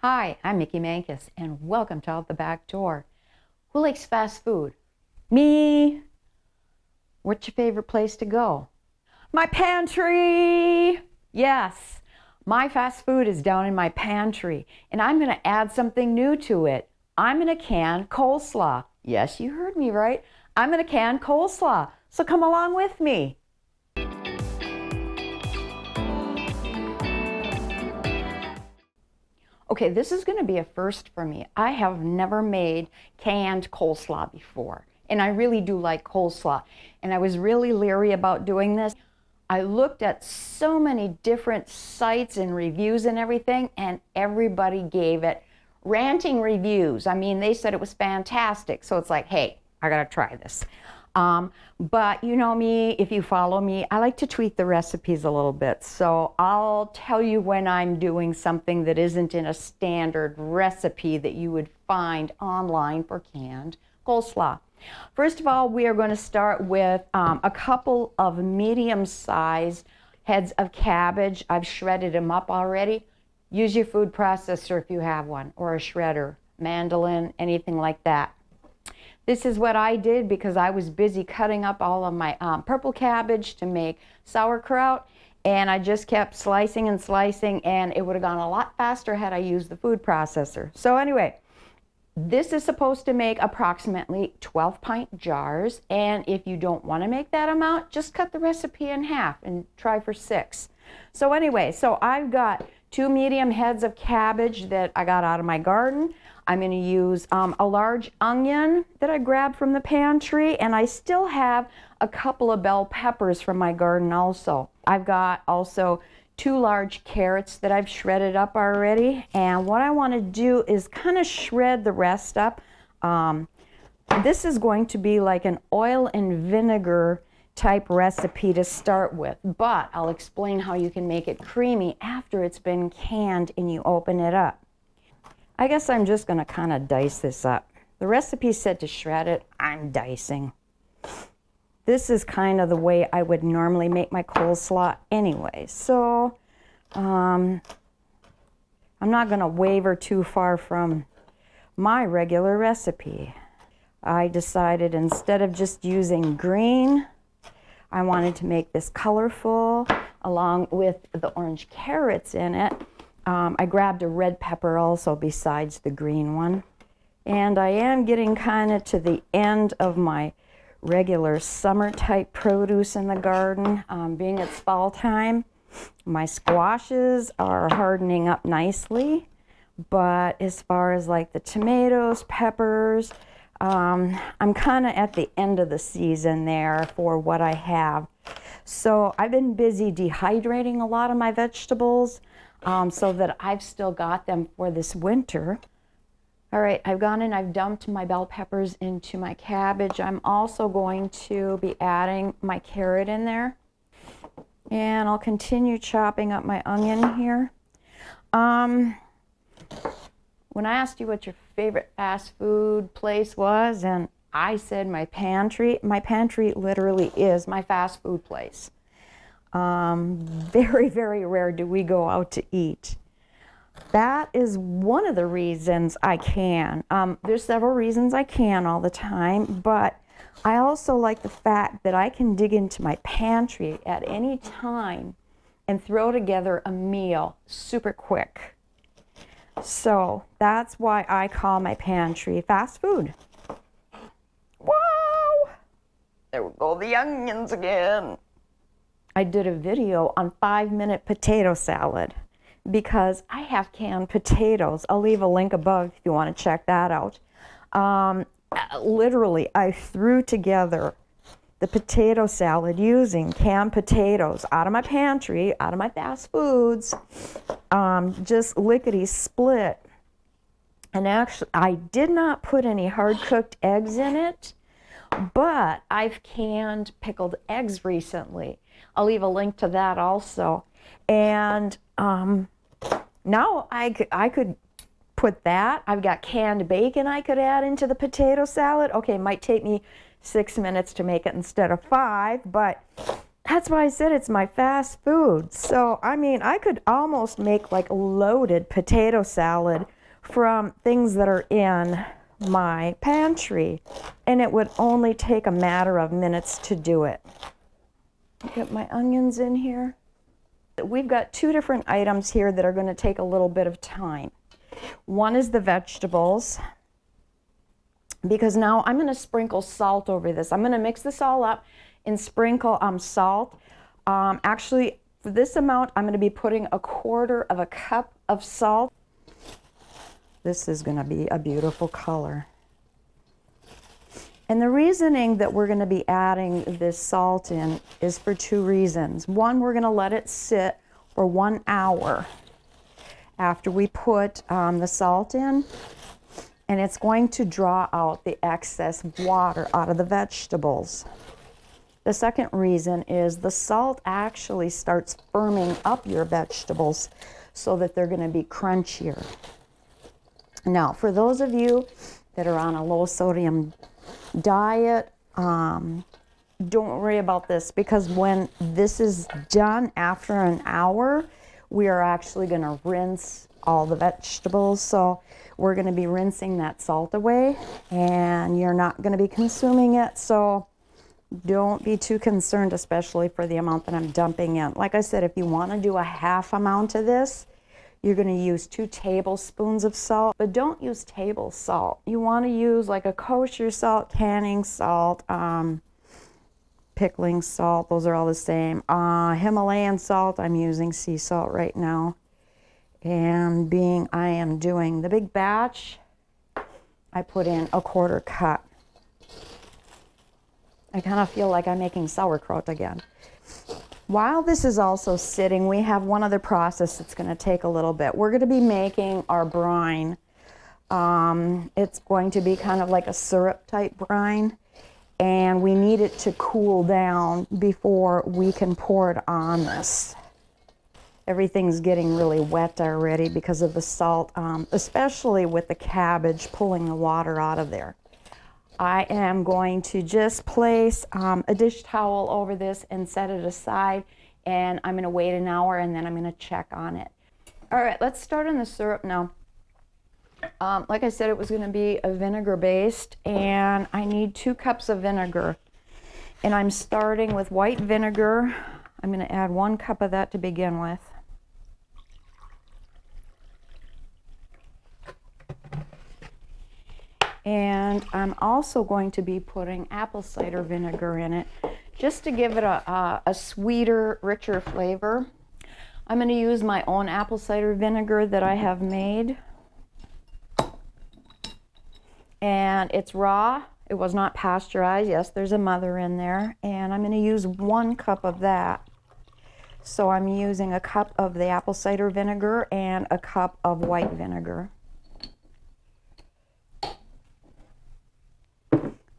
Hi, I'm Mickey Mankus, and welcome to Out the Back Door. Who likes fast food? Me. What's your favorite place to go? My pantry! Yes, my fast food is down in my pantry, and I'm going to add something new to it. I'm going to can coleslaw. Yes, you heard me right. I'm going to can coleslaw, so come along with me. Okay, this is going to be a first for me. I have never made canned coleslaw before, and I really do like coleslaw. And I was really leery about doing this. I looked at so many different sites and reviews and everything, and everybody gave it ranting reviews. I mean, they said it was fantastic. So it's like, hey, I got to try this. But you know me, if you follow me, I like to tweak the recipes a little bit. So I'll tell you when I'm doing something that isn't in a standard recipe that you would find online for canned coleslaw. First of all, we are going to start with a couple of medium-sized heads of cabbage. I've shredded them up already. Use your food processor if you have one, or a shredder, mandolin, anything like that. This is what I did because I was busy cutting up all of my purple cabbage to make sauerkraut, and I just kept slicing and slicing, and it would have gone a lot faster had I used the food processor. So anyway, this is supposed to make approximately 12-pint jars, and if you don't want to make that amount, just cut the recipe in half and try for 6. So anyway, so I've got 2 medium heads of cabbage that I got out of my garden. I'm going to use a large onion that I grabbed from the pantry, and I still have a couple of bell peppers from my garden also. I've got also 2 large carrots that I've shredded up already, and what I want to do is kind of shred the rest up. This is going to be like an oil and vinegar type recipe to start with, but I'll explain how you can make it creamy after it's been canned and you open it up. I guess I'm just going to kind of dice this up. The recipe said to shred it. I'm dicing. This is kind of the way I would normally make my coleslaw anyway. So I'm not going to waver too far from my regular recipe. I decided instead of just using green, I wanted to make this colorful along with the orange carrots in it. I grabbed a red pepper also besides the green one. And I am getting kind of to the end of my regular summer type produce in the garden, being it's fall time. My squashes are hardening up nicely, but as far as like the tomatoes, peppers, I'm kind of at the end of the season there for what I have. So I've been busy dehydrating a lot of my vegetables so that I've still got them for this winter. All right, I've gone and I've dumped my bell peppers into my cabbage. I'm also going to be adding my carrot in there. And I'll continue chopping up my onion here. When I asked you what your favorite fast food place was, and I said my pantry literally is my fast food place. Very, very rare do we go out to eat. That is one of the reasons I can. There's several reasons I can all the time, but I also like the fact that I can dig into my pantry at any time and throw together a meal super quick. So that's why I call my pantry fast food. Whoa! There go the onions again. I did a video on 5-minute potato salad because I have canned potatoes. I'll leave a link above if you want to check that out. Literally, I threw together the potato salad using canned potatoes out of my pantry, out of my fast foods, just lickety split. And actually, I did not put any hard-cooked eggs in it, but I've canned pickled eggs recently. I'll leave a link to that also. And now I could put that. I've got canned bacon I could add into the potato salad. Okay, it might take me 6 minutes to make it instead of 5, but That's why I said it's my fast food. So, I mean, I could almost make like loaded potato salad from things that are in my pantry, and it would only take a matter of minutes to do it. Get my onions in here. We've got two different items here that are going to take a little bit of time. One is the vegetables, because now I'm going to sprinkle salt over this. I'm going to mix this all up and sprinkle salt. Actually, for this amount, I'm going to be putting 1/4 cup of salt. This is going to be a beautiful color. And the reasoning that we're going to be adding this salt in is for two reasons. One, we're going to let it sit for 1 hour after we put the salt in, and it's going to draw out the excess water out of the vegetables. The second reason is the salt actually starts firming up your vegetables so that they're going to be crunchier. Now, for those of you that are on a low sodium diet, don't worry about this, because when this is done after an hour, we are actually going to rinse all the vegetables. So we're going to be rinsing that salt away, and you're not going to be consuming it. So don't be too concerned, especially for the amount that I'm dumping in. Like I said, if you want to do a half amount of this, you're going to use 2 tablespoons of salt, but don't use table salt. You want to use like a kosher salt, canning salt, pickling salt. Those are all the same. Himalayan salt, I'm using sea salt right now. And being I am doing the big batch, I put in 1/4 cup. I kind of feel like I'm making sauerkraut again. While this is also sitting, we have one other process that's going to take a little bit. We're going to be making our brine. It's going to be kind of like a syrup type brine, and we need it to cool down before we can pour it on this. Everything's getting really wet already because of the salt, especially with the cabbage pulling the water out of there. I am going to just place a dish towel over this and set it aside, and I'm going to wait an hour, and then I'm going to check on it. All right, let's start on the syrup now. Like I said, it was going to be a vinegar based, and I need 2 cups of vinegar. And I'm starting with white vinegar. I'm going to add 1 cup of that to begin with. And I'm also going to be putting apple cider vinegar in it, just to give it a sweeter, richer flavor. I'm going to use my own apple cider vinegar that I have made. And it's raw. It was not pasteurized. Yes, there's a mother in there. And I'm going to use 1 cup of that. So I'm using 1 cup of the apple cider vinegar and 1 cup of white vinegar.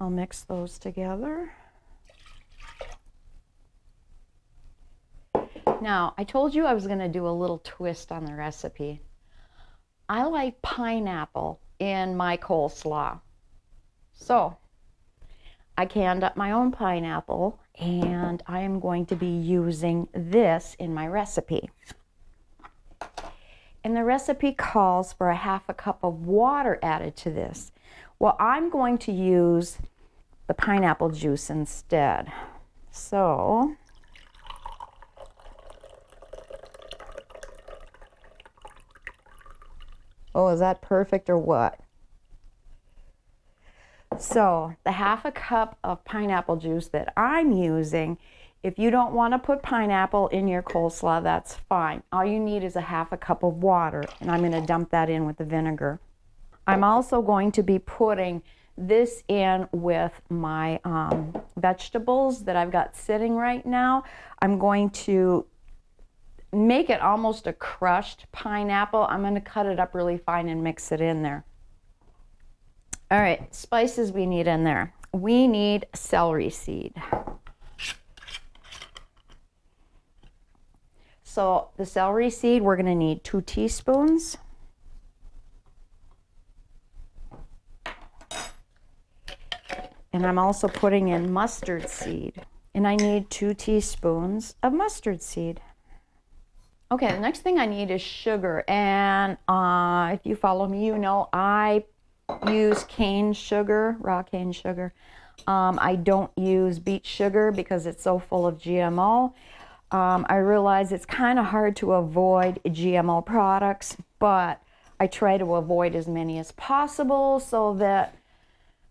I'll mix those together. Now, I told you I was going to do a little twist on the recipe. I like pineapple in my coleslaw. So, I canned up my own pineapple, and I am going to be using this in my recipe. And the recipe calls for 1/2 cup of water added to this. Well, I'm going to use the pineapple juice instead. So, oh, is that perfect or what? So, the 1/2 cup of pineapple juice that I'm using, if you don't want to put pineapple in your coleslaw, that's fine. All you need is 1/2 cup of water, and I'm going to dump that in with the vinegar. I'm also going to be putting this in with my vegetables that I've got sitting right now. I'm going to make it almost a crushed pineapple. I'm going to cut it up really fine and mix it in there. All right, spices we need in there. We need celery seed. So the celery seed, we're going to need 2 teaspoons. And I'm also putting in mustard seed. And I need 2 teaspoons of mustard seed. Okay, the next thing I need is sugar. And if you follow me, you know I use cane sugar, raw cane sugar. I don't use beet sugar because it's so full of GMO. I realize it's kind of hard to avoid GMO products, but I try to avoid as many as possible so that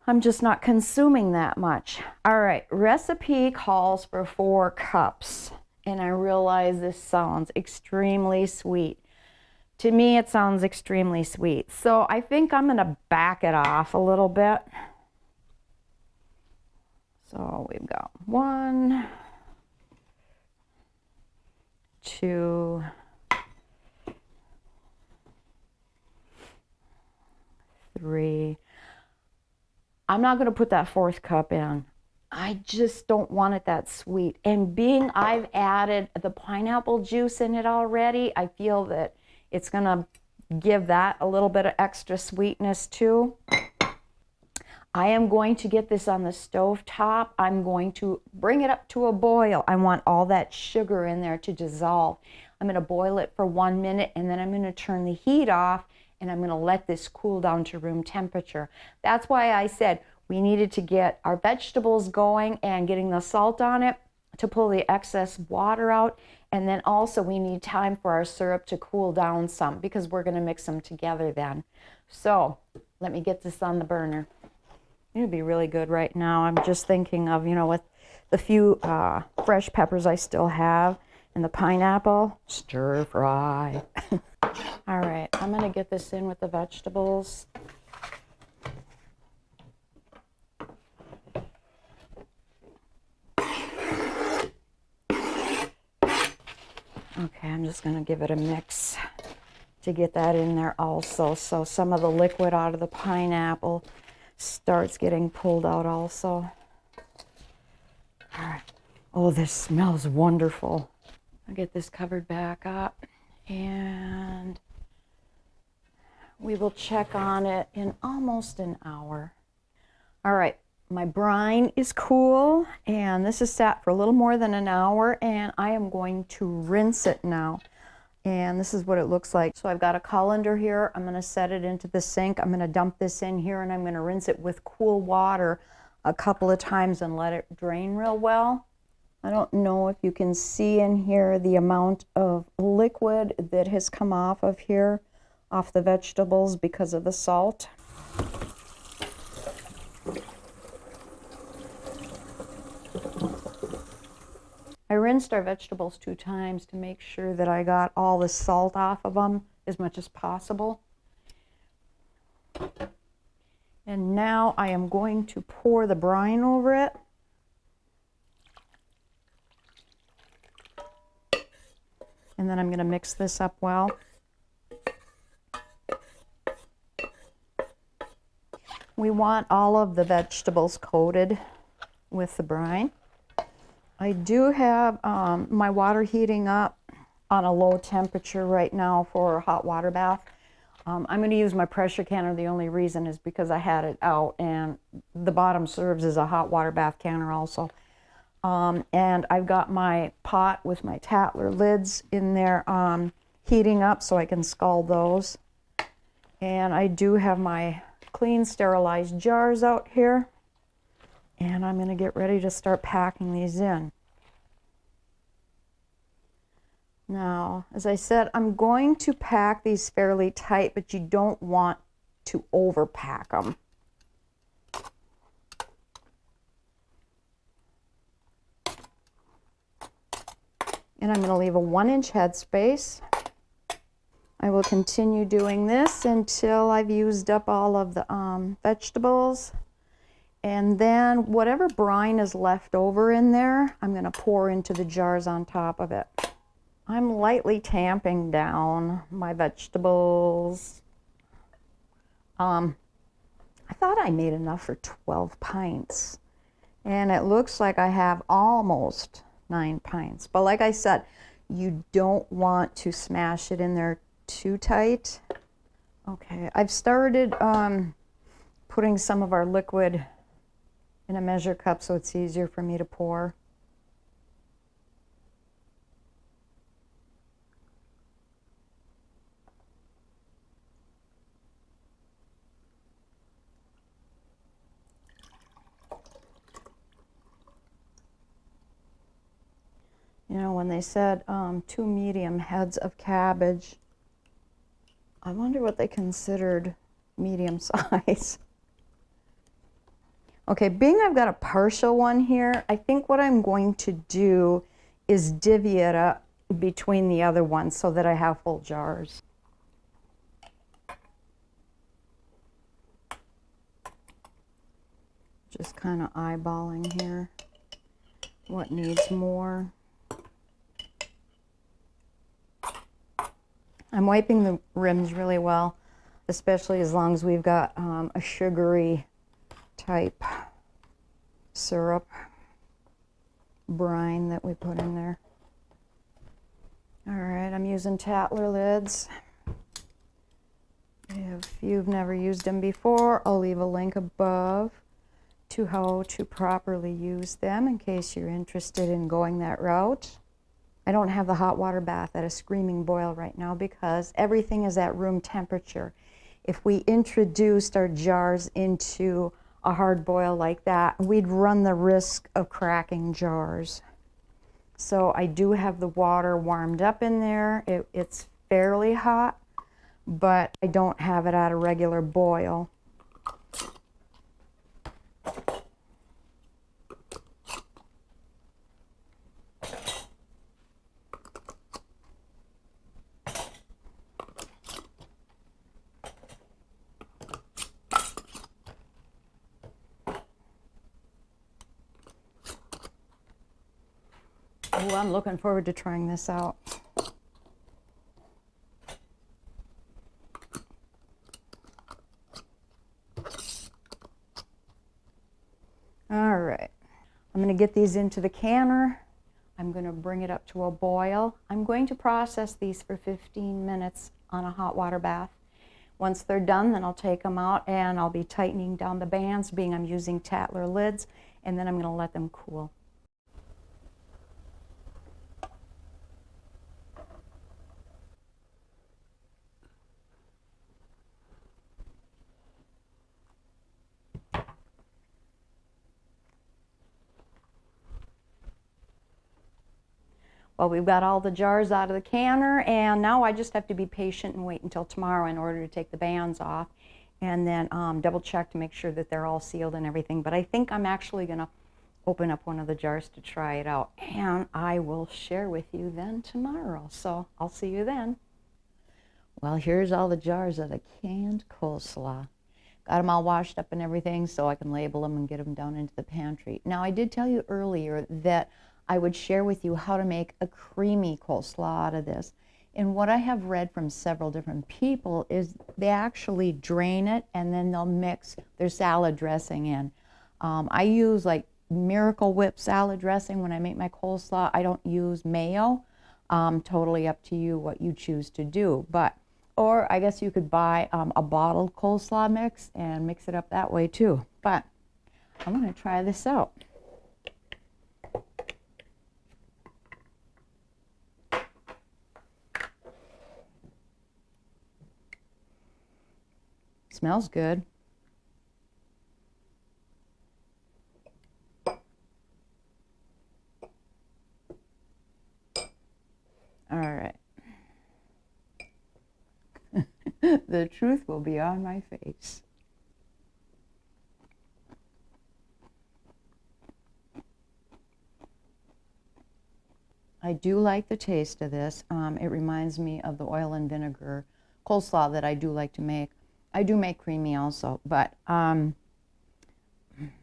I'm just not consuming that much. All right, recipe calls for 4 cups, and I realize this sounds extremely sweet. To me, it sounds extremely sweet. So I think I'm gonna back it off a little bit. So we've got 1, 2, 3. I'm not going to put that 4th cup in. I just don't want it that sweet. And being I've added the pineapple juice in it already, I feel that it's going to give that a little bit of extra sweetness too. I am going to get this on the stove top. I'm going to bring it up to a boil. I want all that sugar in there to dissolve. I'm going to boil it for 1 minute, and then I'm going to turn the heat off, and I'm going to let this cool down to room temperature. That's why I said we needed to get our vegetables going and getting the salt on it to pull the excess water out. And then also we need time for our syrup to cool down some because we're going to mix them together then. So let me get this on the burner. It would be really good right now. I'm just thinking of, you know, with the few fresh peppers I still have and the pineapple, stir fry. All right, I'm gonna get this in with the vegetables. Okay, I'm just gonna give it a mix to get that in there also. So some of the liquid out of the pineapple starts getting pulled out also. All right. Oh, this smells wonderful. I'll get this covered back up and we will check on it in almost an hour. All right, my brine is cool and this is sat for a little more than an hour, and I am going to rinse it now. And this is what it looks like. So I've got a colander here. I'm gonna set it into the sink. I'm gonna dump this in here and I'm gonna rinse it with cool water a couple of times and let it drain real well. I don't know if you can see in here the amount of liquid that has come off of here, off the vegetables because of the salt. I rinsed our vegetables 2 times to make sure that I got all the salt off of them as much as possible. And now I am going to pour the brine over it. And then I'm going to mix this up well. We want all of the vegetables coated with the brine. I do have my water heating up on a low temperature right now for a hot water bath. I'm going to use my pressure canner. The only reason is because I had it out, and the bottom serves as a hot water bath canner also. And I've got my pot with my Tatler lids in there heating up so I can scald those. And I do have my clean sterilized jars out here. And I'm going to get ready to start packing these in. Now, as I said, I'm going to pack these fairly tight, but you don't want to overpack them. And I'm going to leave a 1-inch headspace. I will continue doing this until I've used up all of the vegetables. And then whatever brine is left over in there, I'm going to pour into the jars on top of it. I'm lightly tamping down my vegetables. I thought I made enough for 12 pints. And it looks like I have almost 9 pints. But like I said, you don't want to smash it in there too tight. Okay, I've started putting some of our liquid in a measure cup so it's easier for me to pour. You know, when they said 2 medium heads of cabbage, I wonder what they considered medium size. Okay, being I've got a partial one here, I think what I'm going to do is divvy it up between the other ones so that I have full jars. Just kind of eyeballing here what needs more. I'm wiping the rims really well, especially as long as we've got a sugary type syrup brine that we put in there. All right, I'm using Tatler lids. If you've never used them before, I'll leave a link above to how to properly use them in case you're interested in going that route. I don't have the hot water bath at a screaming boil right now because everything is at room temperature. If we introduced our jars into a hard boil like that, we'd run the risk of cracking jars. So I do have the water warmed up in there. It's fairly hot, but I don't have it at a regular boil. Oh, I'm looking forward to trying this out. All right, I'm going to get these into the canner. I'm going to bring it up to a boil. I'm going to process these for 15 minutes on a hot water bath. Once they're done, then I'll take them out and I'll be tightening down the bands, being I'm using Tatler lids, and then I'm going to let them cool. Well, we've got all the jars out of the canner, and now I just have to be patient and wait until tomorrow in order to take the bands off, and then double check to make sure that they're all sealed and everything. But I think I'm actually going to open up one of the jars to try it out, and I will share with you then tomorrow. So I'll see you then. Well, here's all the jars of the canned coleslaw. Got them all washed up and everything so I can label them and get them down into the pantry. Now, I did tell you earlier that I would share with you how to make a creamy coleslaw out of this. And what I have read from several different people is they actually drain it and then they'll mix their salad dressing in. I use like Miracle Whip salad dressing when I make my coleslaw. I don't use mayo. Totally up to you what you choose to do. Or I guess you could buy a bottled coleslaw mix and mix it up that way too. But I'm going to try this out. Smells good. All right. The truth will be on my face. I do like the taste of this. It reminds me of the oil and vinegar coleslaw that I do like to make. I do make creamy also, but I'm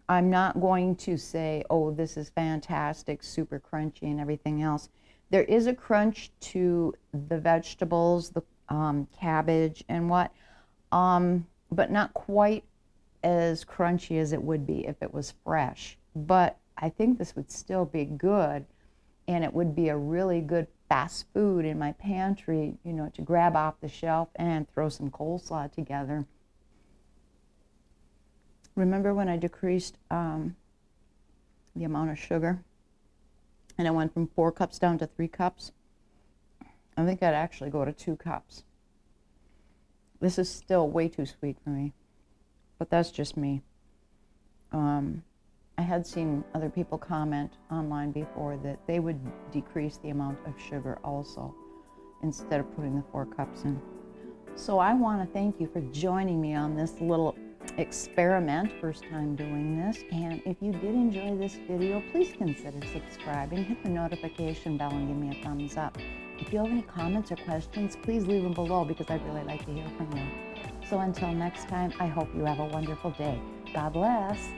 not going to say, oh, this is fantastic, super crunchy and everything else. There is a crunch to the vegetables, the cabbage and but not quite as crunchy as it would be if it was fresh. But I think this would still be good, and it would be a really good fast food in my pantry, you know, to grab off the shelf and throw some coleslaw together. Remember when I decreased the amount of sugar and I went from 4 cups down to 3 cups? I think I'd actually go to 2 cups. This is still way too sweet for me, but that's just me. I had seen other people comment online before that they would decrease the amount of sugar also, instead of putting the 4 cups in. So I want to thank you for joining me on this little experiment, first time doing this. And if you did enjoy this video, please consider subscribing, hit the notification bell, and give me a thumbs up. If you have any comments or questions, please leave them below because I'd really like to hear from you. So until next time, I hope you have a wonderful day. God bless.